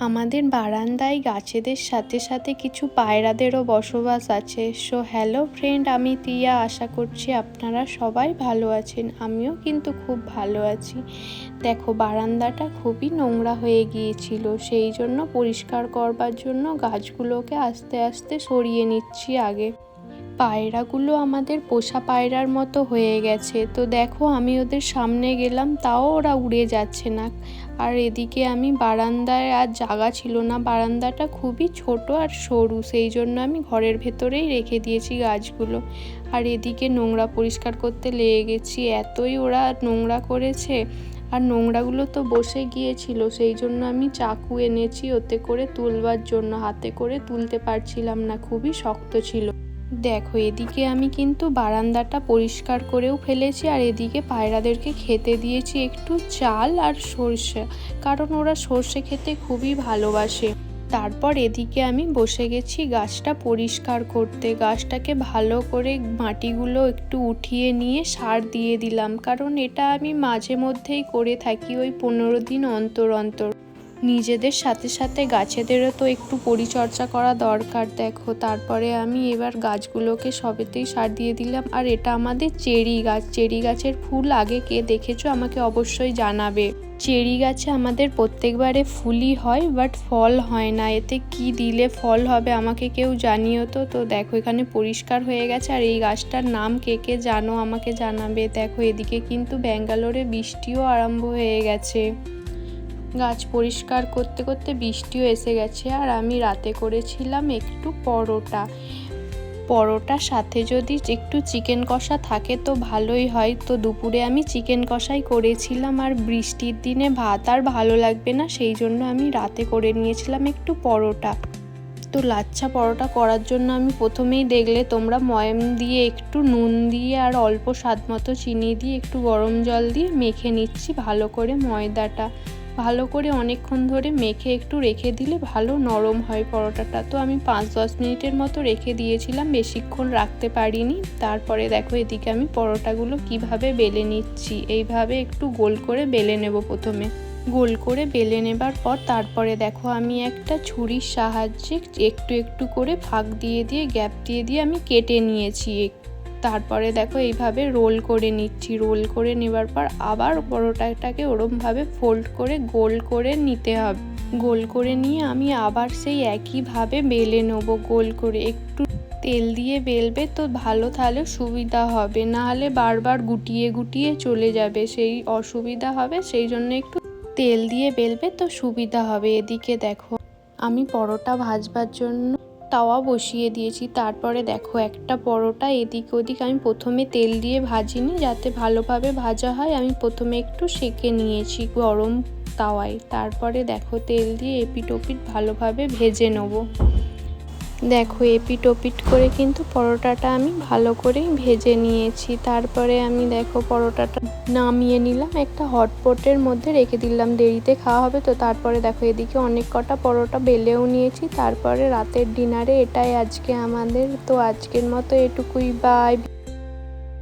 আমাদের বারান্দায় গাছেদের সাথে সাথে কিছু পায়রাদেরও বসবাস আছে। সো হ্যালো ফ্রেন্ড, আমি তিয়া। আশা করছি আপনারা সবাই ভালো আছেন। আমিও কিন্তু খুব ভালো আছি। দেখো, বারান্দাটা খুবই নোংরা হয়ে গিয়েছিল, সেই জন্য পরিষ্কার করবার জন্য গাছগুলোকে আস্তে আস্তে সরিয়ে নিচ্ছি আগে। পায়রাগুলো আমাদের পোষা পায়রার মতো হয়ে গেছে। তো দেখো, আমি ওদের সামনে গেলাম, তাও ওরা উড়ে যাচ্ছে না। আর এদিকে আমি বারান্দায় আর জায়গা ছিল না, বারান্দাটা খুবই ছোট আর সরু, সেই জন্য আমি ঘরের ভেতরেই রেখে দিয়েছি গাছগুলো। আর এদিকে নোংরা পরিষ্কার করতে লেগে গেছি, এতই ওরা নোংরা করেছে। আর নোংরাগুলো তো বসে গিয়েছিল, সেই জন্য আমি চাকু এনেছি ওতে করে তুলবার জন্য। হাতে করে তুলতে পারছিলাম না, খুবই শক্ত ছিল। দেখো, এদিকে আমি কিন্তু বারান্দাটা পরিষ্কার করেও ফেলেছি, আর এদিকে পায়রাদেরকে খেতে দিয়েছি একটু চাল আর সর্ষে, কারণ ওরা সর্ষে খেতে খুবই ভালোবাসে। তারপর এদিকে আমি বসে গেছি গাছটা পরিষ্কার করতে। গাছটাকে ভালো করে মাটিগুলো একটু উঠিয়ে নিয়ে সার দিয়ে দিলাম, কারণ এটা আমি মাঝে মধ্যেই করে থাকি, ওই 15 দিন অন্তর অন্তর। নিজেদের সাথে সাথে গাছেদেরও তো একটু পরিচর্যা করা দরকার। দেখো, তারপরে আমি এবার গাছগুলোকে সবেতেই সার দিয়ে দিলাম। আর এটা আমাদের চেরি গাছ। চেরি গাছের ফুল আগে কে দেখেছো আমাকে অবশ্যই জানাবে। চেরি গাছে আমাদের প্রত্যেকবারে ফুলই হয়, বাট ফল হয় না। এতে কি দিলে ফল হবে আমাকে কেউ জানিও তো। তো দেখো, এখানে পরিষ্কার হয়ে গেছে। আর এই গাছটার নাম কে কে জানো আমাকে জানাবে। দেখো, এদিকে কিন্তু ব্যাঙ্গালোরে বৃষ্টিও আরম্ভ হয়ে গেছে। গাছ পরিষ্কার করতে করতে বৃষ্টিও এসে গেছে। আর আমি রাতে করেছিলাম একটু পরোটার সাথে যদি একটু চিকেন কষা থাকে তো ভালোই হয়। তো দুপুরে আমি চিকেন কষাই করেছিলাম। আর বৃষ্টির দিনে ভাত আর ভালো লাগবে না, সেই জন্য আমি রাতে করে নিয়েছিলাম একটু পরোটা। তো লাচ্ছা পরোটা করার জন্য আমি প্রথমেই দেখলে তোমরা ময়াম দিয়ে একটু নুন দিয়ে আর অল্প স্বাদ মতো চিনি দিয়ে একটু গরম জল দিয়ে মেখে নিচ্ছি ভালো করে। ময়দাটা ভালো করে অনেকক্ষণ ধরে মেখে একটু রেখে দিলে ভালো নরম হয় পরোটাটা। তো আমি 5-10 মিনিটের মতো রেখে দিয়েছিলাম, বেশিক্ষণ রাখতে পারিনি। তারপরে দেখো, এদিকে আমি পরোটাগুলো কিভাবে বেলে নিচ্ছি। এইভাবে একটু গোল করে বেলে নেব প্রথমে। গোল করে বেলে নেবার পর তারপরে দেখো, আমি একটা ছুরির সাহায্যে একটু একটু করে ফাঁক দিয়ে দিয়ে গ্যাপ দিয়ে দিয়ে আমি কেটে নিয়েছি। তারপরে দেখো, এইভাবে রোল করে নিচ্ছি। রোল করে নেবার পর আবার পরোটাটাকে ওরমভাবে ফোল্ড করে গোল করে নিতে হবে। গোল করে নিয়ে আমি আবার সেই একইভাবে বেলে নেবো গোল করে। একটু তেল দিয়ে বেলবে তো ভালো, তাহলে সুবিধা হবে, নাহলে বারবার গুটিয়ে গুটিয়ে চলে যাবে, সেই অসুবিধা হবে। সেই জন্য একটু তেল দিয়ে বেলবে তো সুবিধা হবে। এদিকে দেখো, আমি পরোটা ভাজবার জন্য তাওয়া বসিয়ে দিয়েছি। তারপরে দেখো, একটা পরোটা এদিক ওদিক আমি প্রথমে তেল দিয়ে ভাজিনি, যাতে ভালোভাবে ভাজা হয়। আমি প্রথমে একটু সেঁকে নিয়েছি গরম তাওয়ায়। তারপরে দেখো, তেল দিয়ে এপিট ওপিট ভালোভাবে ভেজে নেবো। দেখো, এপিট ওপিট করে কিন্তু পরোটাটা আমি ভালো করেই ভেজে নিয়েছি। তারপরে আমি দেখো পরোটাটা নামিয়ে নিলাম, একটা হটপটের মধ্যে রেখে দিলাম, দেরিতে খাওয়া হবে তো। তারপরে দেখো, এদিকে অনেক কটা পরোটা বেলেও নিয়েছি। তারপরে রাতের ডিনারে এটাই আজকে আমাদের। তো আজকের মতো এটুকুই, বাই।